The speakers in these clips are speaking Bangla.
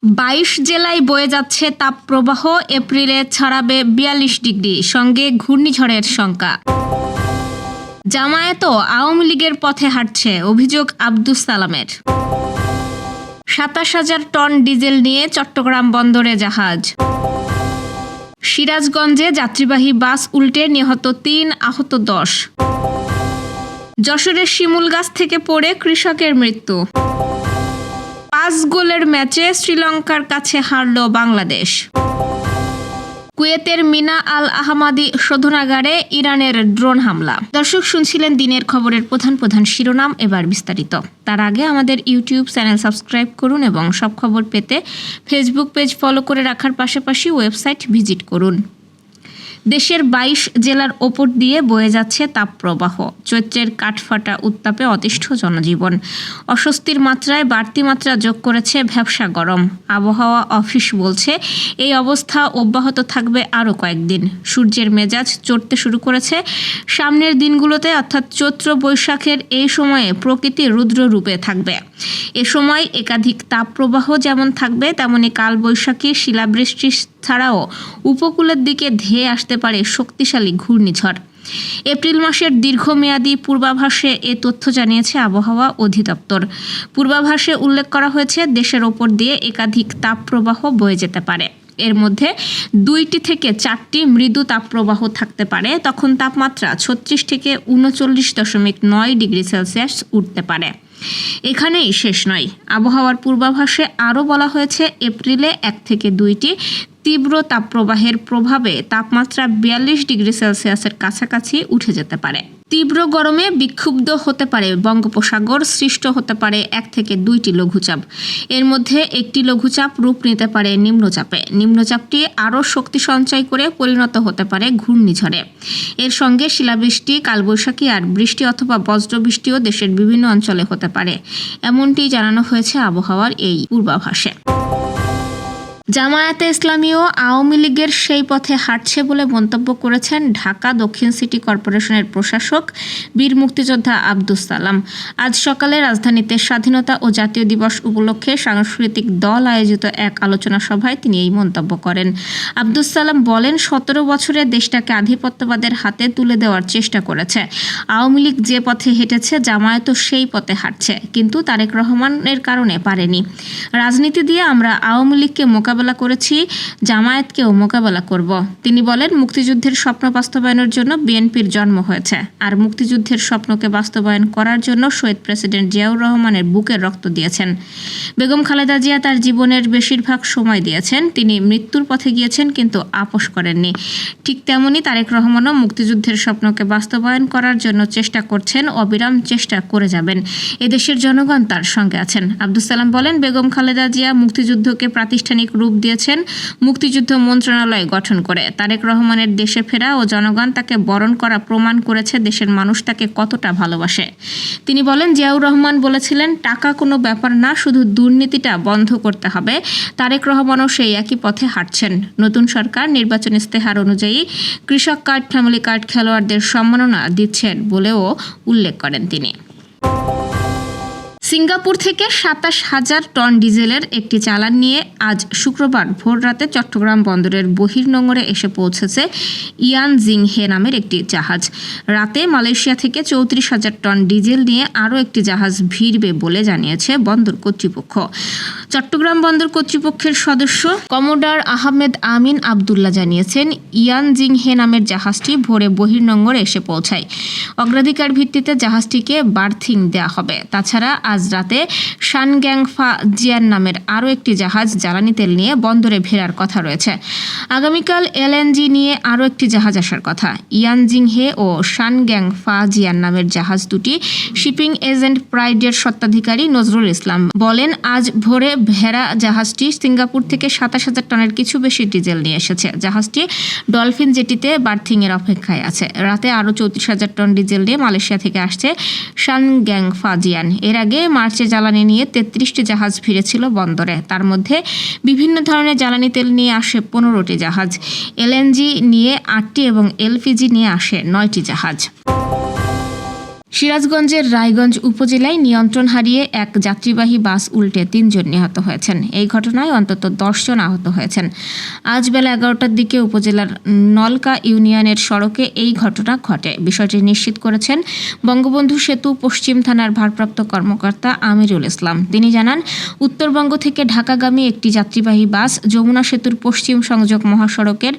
২২ জেলায় বয়ে যাচ্ছে তাপপ্রবাহ, এপ্রিলে ছাড়াবে ৪২ ডিগ্রি, সঙ্গে ঘূর্ণিঝড়ের শঙ্কা। জামায়াতও আওয়ামী লীগের পথে হাঁটছে, অভিযোগ আব্দুস সালামের। ২৭,০০০ টন ডিজেল নিয়ে চট্টগ্রাম বন্দরে জাহাজ। সিরাজগঞ্জে যাত্রীবাহী বাস উল্টে নিহত ৩, আহত ১০। যশোরের শিমুল গাছ থেকে পড়ে কৃষকের মৃত্যু। ৫ গোলের ম্যাচে শ্রীলঙ্কার কাছে হারল বাংলাদেশ। কুয়েতের মিনা আল আহমাদি শোধনাগারে ইরানের ড্রোন হামলা। দর্শক, শুনছিলেন দিনের খবরের প্রধান শিরোনাম, এবার বিস্তারিত। তার আগে আমাদের ইউটিউব চ্যানেল সাবস্ক্রাইব করুন এবং সব খবর পেতে ফেসবুক পেজ ফলো করে রাখার পাশাপাশি ওয়েবসাইট ভিজিট করুন। দেশের ২২ জেলার ওপর দিয়ে বয়ে যাচ্ছে তাপপ্রবাহ। চৈত্রের কাঠফাটা উত্তাপে অতিষ্ঠ জনজীবন। অস্বস্তির মাত্রায় বাড়তি মাত্রা যোগ করেছে ভ্যাপসা গরম। আবহাওয়া অফিস বলছে এই অবস্থা অব্যাহত থাকবে আরও কয়েকদিন। সূর্যের মেজাজ চড়তে শুরু করেছে সামনের দিনগুলোতে, অর্থাৎ চৈত্র বৈশাখের এই সময়ে প্রকৃতি রুদ্র রূপে থাকবে। এ সময় একাধিক তাপপ্রবাহ যেমন থাকবে, তেমনি কালবৈশাখী, শিলাবৃষ্টি ছাড়াও উপকূলের দিকে ধেয়ে আসতে পারে শক্তিশালী ঘূর্ণিঝড়। এপ্রিল মাসের দীর্ঘমেয়াদী পূর্বাভাসে এ তথ্য জানিয়েছে আবহাওয়া অধিদপ্তর। পূর্বাভাসে উল্লেখ করা হয়েছে দেশের ওপর দিয়ে একাধিক তাপপ্রবাহ বয়ে যেতে পারে। এর মধ্যে 2টি থেকে 4টি মৃদু তাপপ্রবাহ থাকতে পারে। তখন তাপমাত্রা 36 থেকে 39.9 ডিগ্রি সেলসিয়াস উঠতে পারে। এখানেই শেষ নয়। আবহাওয়ার পূর্বাভাসে আরও বলা হয়েছে এপ্রিলে 1 থেকে 2টি তীব্র তাপপ্রবাহের প্রভাবে তাপমাত্রা 42 ডিগ্রি সেলসিয়াসের কাছাকাছি উঠে যেতে পারে। তীব্র গরমে বিক্ষুব্ধ হতে পারে বঙ্গোপসাগর, সৃষ্ট হতে পারে 1 থেকে 2টি লঘুচাপ। এর মধ্যে একটি লঘুচাপ রূপ নিতে পারে নিম্নচাপে। নিম্নচাপটি আরও শক্তি সঞ্চয় করে পরিণত হতে পারে ঘূর্ণিঝড়ে। এর সঙ্গে শিলাবৃষ্টি, কালবৈশাখী আর বৃষ্টি অথবা বজ্রবৃষ্টিও দেশের বিভিন্ন অঞ্চলে হতে পারে, এমনটি জানানো হয়েছে আবহাওয়ার এই পূর্বাভাসে। জামায়াতে ইসলামী ও আওয়ামী লীগের সেই পথে হাঁটছে বলে মন্তব্য করেছেন ঢাকা দক্ষিণ সিটি কর্পোরেশনের প্রশাসক বীর মুক্তিযোদ্ধা আব্দুস সালাম। আজ সকালে রাজধানীতে স্বাধীনতা ও জাতীয় দিবস উপলক্ষে সাংস্কৃতিক দল আয়োজিত এক আলোচনা সভায় তিনি এই মন্তব্য করেন। আব্দুস সালাম বলেন, 17 বছরে দেশটাকে আধিপত্যবাদের হাতে তুলে দেওয়ার চেষ্টা করেছে। আওয়ামী লীগ যে পথে হেঁটেছে, জামায়াতও সেই পথে হাঁটছে, কিন্তু তারেক রহমানের কারণে পারেনি। রাজনীতি দিয়ে আমরা আওয়ামী লীগকে মোকাবেলা করেছি, জামায়াতকেও মোকাবেলা করব। তিনি বলেন, মুক্তিযুদ্ধের স্বপ্ন বাস্তবায়নের জন্য বিএনপির জন্ম হয়েছে, আর মুক্তিযুদ্ধের স্বপ্নকে বাস্তবায়ন করার জন্য শহীদ প্রেসিডেন্ট জিয়াউর রহমানের বুকের রক্ত দিয়েছেন। বেগম খালেদা জিয়া তার জীবনের বেশিরভাগ সময় দিয়েছেন। তিনি মৃত্যুর পথে গিয়েছেন, কিন্তু আপোস করেননি। ঠিক তেমনি তারেক রহমানও মুক্তিযুদ্ধের স্বপ্নকে বাস্তবায়ন করার জন্য চেষ্টা করছেন, অবিরাম চেষ্টা করে যাবেন। এদেশের জনগণ তার সঙ্গে আছেন। আব্দুস সালাম বলেন, বেগম খালেদা জিয়া মুক্তিযুদ্ধকে প্রাতিষ্ঠানিক রূপ দিয়েছেন মুক্তিযুদ্ধ মন্ত্রণালয় গঠন করে। তারেক রহমানের দেশে ফেরা ও জনগণ তাকে বরণ করা প্রমাণ করেছে দেশের মানুষ তাকে কতটা ভালোবাসে। তিনি বলেন, জিয়াউর রহমান বলেছিলেন, টাকা কোনো ব্যাপার না, শুধু দুর্নীতিটা বন্ধ করতে হবে। তারেক রহমানও সেই একই পথে হাঁটছেন। নতুন সরকার নির্বাচন ইস্তেহার অনুযায়ী কৃষক কার্ড, ফ্যামিলি কার্ড খেলোয়াড়দের সম্মাননা দিচ্ছেন বলেও উল্লেখ করেন তিনি। সিঙ্গাপুর থেকে ২৭,০০০ টন ডিজেলের একটি চালান নিয়ে আজ শুক্রবার ভোররাতে চট্টগ্রাম বন্দরের বহির্নোঙরে এসে পৌঁছেছে ইয়ান জিংহে নামের একটি জাহাজ। রাতে মালয়েশিয়া থেকে ৩৪,০০০ টন ডিজেল নিয়ে আরও একটি জাহাজ ভিড়বে বলে জানিয়েছে বন্দর কর্তৃপক্ষ। চট্টগ্রাম বন্দর কর্তৃপক্ষের সদস্য কমোডার আহমেদ আমিন আবদুল্লাহ জানিয়েছেন, ইয়ান জিংহে নামের জাহাজটি ভোরে বহির্নোঙরে এসে পৌঁছায়। অগ্রাধিকার ভিত্তিতে জাহাজটিকে বার্থিং দেওয়া হবে। তাছাড়া আজ রাতে শানগ্যাংফা জিয়ান নামের আরও একটি জাহাজ জ্বালানি তেল নিয়ে বন্দরে ফেরার কথা রয়েছে। আগামীকাল এলএনজি নিয়ে আরও একটি জাহাজ আসার কথা। ইয়ান জিংহে ও শানগ্যাংফা জিয়ান নামের জাহাজ দুটি শিপিং এজেন্ট প্রাইডের স্বত্বাধিকারী নজরুল ইসলাম বলেন, আজ ভোরে ভেড়া জাহাজটি সিঙ্গাপুর থেকে ২৭,০০০ টনের কিছু বেশি ডিজেল নিয়ে এসেছে। জাহাজটি ডলফিন জেটিতে বার্থিংয়ের অপেক্ষায় আছে। রাতে আরও ৩৪,০০০ টন ডিজেল নিয়ে মালয়েশিয়া থেকে আসছে শানগ্যাংফা জিয়ান। এর আগে মার্চে জ্বালানি নিয়ে 33টি জাহাজ ভিড়েছিল বন্দরে। তার মধ্যে বিভিন্ন ধরনের জ্বালানি তেল নিয়ে আসে 15টি জাহাজ, এলএনজি নিয়ে 8টি এবং এলপিজি নিয়ে আসে 9টি জাহাজ। সিরাজগঞ্জের রায়গঞ্জ উপজেলায় নিয়ন্ত্রণ হারিয়ে এক যাত্রীবাহী বাস উল্টে 3 জন নিহত হয়েছেন। এই ঘটনায় অন্তত 10 জন আহত হয়েছেন। আজ বেলা 11টার দিকে উপজেলার নলকা ইউনিয়নের সড়কে এই ঘটনা ঘটে। বিষয়টি নিশ্চিত করেছেন বঙ্গবন্ধু সেতু পশ্চিম থানার ভারপ্রাপ্ত কর্মকর্তা আমিরুল ইসলাম। তিনি জানান, উত্তরবঙ্গ থেকে ঢাকাগামী একটি যাত্রীবাহী বাস যমুনা সেতুর পশ্চিম সংযোগ মহাসড়কের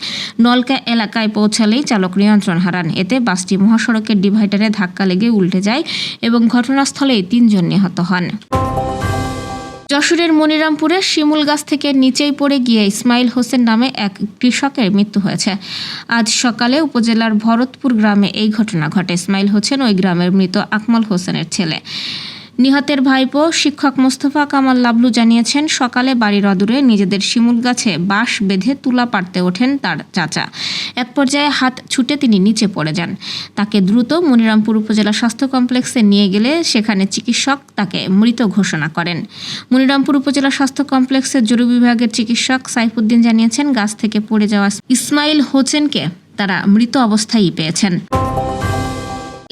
নলকা এলাকায় পৌঁছালেই চালক নিয়ন্ত্রণ হারান। এতে বাসটি মহাসড়কের ডিভাইডারে ধাক্কা লেগে উল্টে যায় এবং ঘটনাস্থলেই 3 জন নিহত হন। যশোরের মনিরামপুরে শিমুল গাছ থেকে নিচেই পড়ে গিয়ে ইসমাইল হোসেন নামে এক কৃষকের মৃত্যু হয়েছে। আজ সকালে উপজেলার ভরতপুর গ্রামে এই ঘটনা ঘটে। ইসমাইল হোসেন ওই গ্রামের মৃত আকমল হোসেনের ছেলে। নিহতের ভাইপো শিক্ষক মোস্তফা কামাল লাবলু জানিয়েছেন, সকালে বাড়ির অদূরে নিজেদের শিমুল গাছে বাঁশ বেঁধে তুলা পাড়তে ওঠেন তার চাচা। এক পর্যায়ে হাত ছুটে তিনি নিচে পড়ে যান। তাকে দ্রুত মনিরামপুর উপজেলা স্বাস্থ্য কমপ্লেক্সে নিয়ে গেলে সেখানে চিকিৎসক তাকে মৃত ঘোষণা করেন। মনিরামপুর উপজেলা স্বাস্থ্য কমপ্লেক্সের জরুরি বিভাগের চিকিৎসক সাইফুদ্দিন জানিয়েছেন, গাছ থেকে পড়ে যাওয়া ইসমাইল হোসেনকে তারা মৃত অবস্থায় পেয়েছেন।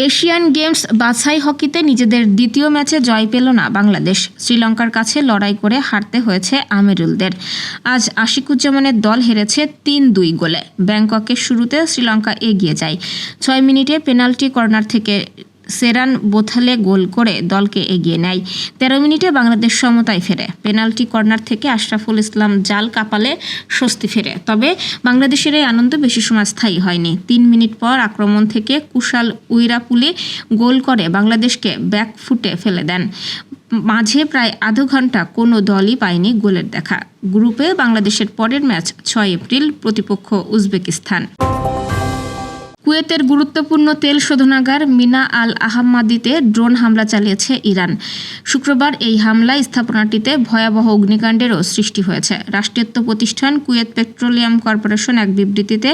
এশিয়ান গেমস বাছাই হকিতে নিজেদের দ্বিতীয় ম্যাচে জয় পেল না বাংলাদেশ। শ্রীলঙ্কার কাছে লড়াই করে হারতে হয়েছে আমিরুলদের। আজ আশিকুজ্জামানের দল হেরেছে 3-2 গোলে। ব্যাংককের শুরুতে শ্রীলঙ্কা এগিয়ে যায়। 6 মিনিটে পেনাল্টি কর্নার থেকে সেরান বোথালে গোল করে দলকে এগিয়ে নেয়। 13 মিনিটে বাংলাদেশ সমতায় ফেরে। পেনাল্টি কর্নার থেকে আশরাফুল ইসলাম জাল কাপালে স্বস্তি ফেরে। তবে বাংলাদেশের এই আনন্দ বেশি সময় স্থায়ী হয়নি। 3 মিনিট পর আক্রমণ থেকে কুশাল উইরাপুলি গোল করে বাংলাদেশকে ব্যাকফুটে ফেলে দেন। মাঝে প্রায় আধা ঘন্টা কোনো দলই পায়নি গোলের দেখা। গ্রুপে বাংলাদেশের পরের ম্যাচ 6 এপ্রিল, প্রতিপক্ষ উজবেকিস্তান। কুয়েতের গুরুত্বপূর্ণ তেল শোধনাগার মিনা আল আহমাদিতে ড্রোন হামলা চালিয়েছে ইরান। শুক্রবার এই হামলায় স্থাপনাটিতে ভয়াবহ অগ্নিকাণ্ডেরও সৃষ্টি হয়েছে। রাষ্ট্রায়ত্ত প্রতিষ্ঠান কুয়েত পেট্রোলিয়াম কর্পোরেশন এক বিবৃতিতে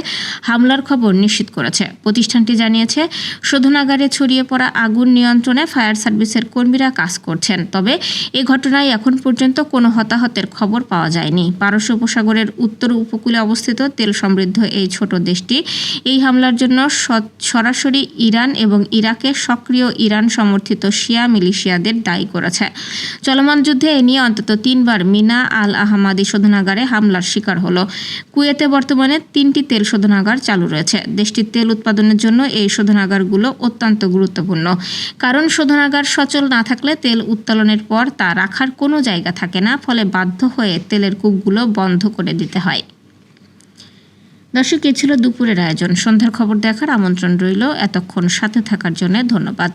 হামলার খবর নিশ্চিত করেছে। প্রতিষ্ঠানটি জানিয়েছে, শোধনাগারে ছড়িয়ে পড়া আগুন নিয়ন্ত্রণে ফায়ার সার্ভিসের কর্মীরা কাজ করছেন। তবে এ ঘটনায় এখন পর্যন্ত কোনো হতাহতের খবর পাওয়া যায়নি। পারস্য উপসাগরের উত্তর উপকূলে অবস্থিত তেল সমৃদ্ধ এই ছোট দেশটি এই হামলার জন্য সরাসরি ইরান এবং ইরাকের সক্রিয় ইরান সমর্থিত শিয়া মিলিশিয়াদের দায়ী করেছে। চলমান যুদ্ধে এ নিয়ে অন্তত 3 বার মিনা আল আহমাদি শোধনাগারে হামলার শিকার হলো। কুয়েতে বর্তমানে 3টি তেল শোধনাগার চালু রয়েছে। দেশটির তেল উৎপাদনের জন্য এই শোধনাগারগুলো অত্যন্ত গুরুত্বপূর্ণ। কারণ শোধনাগার সচল না থাকলে তেল উত্তোলনের পর তা রাখার কোনো জায়গা থাকে না, ফলে বাধ্য হয়ে তেলের কূপগুলো বন্ধ করে দিতে হয়। দর্শক, এ ছিল দুপুরের আয়োজন। সন্ধ্যার খবর দেখার আমন্ত্রণ রইল। এতক্ষণ সাথে থাকার জন্য ধন্যবাদ।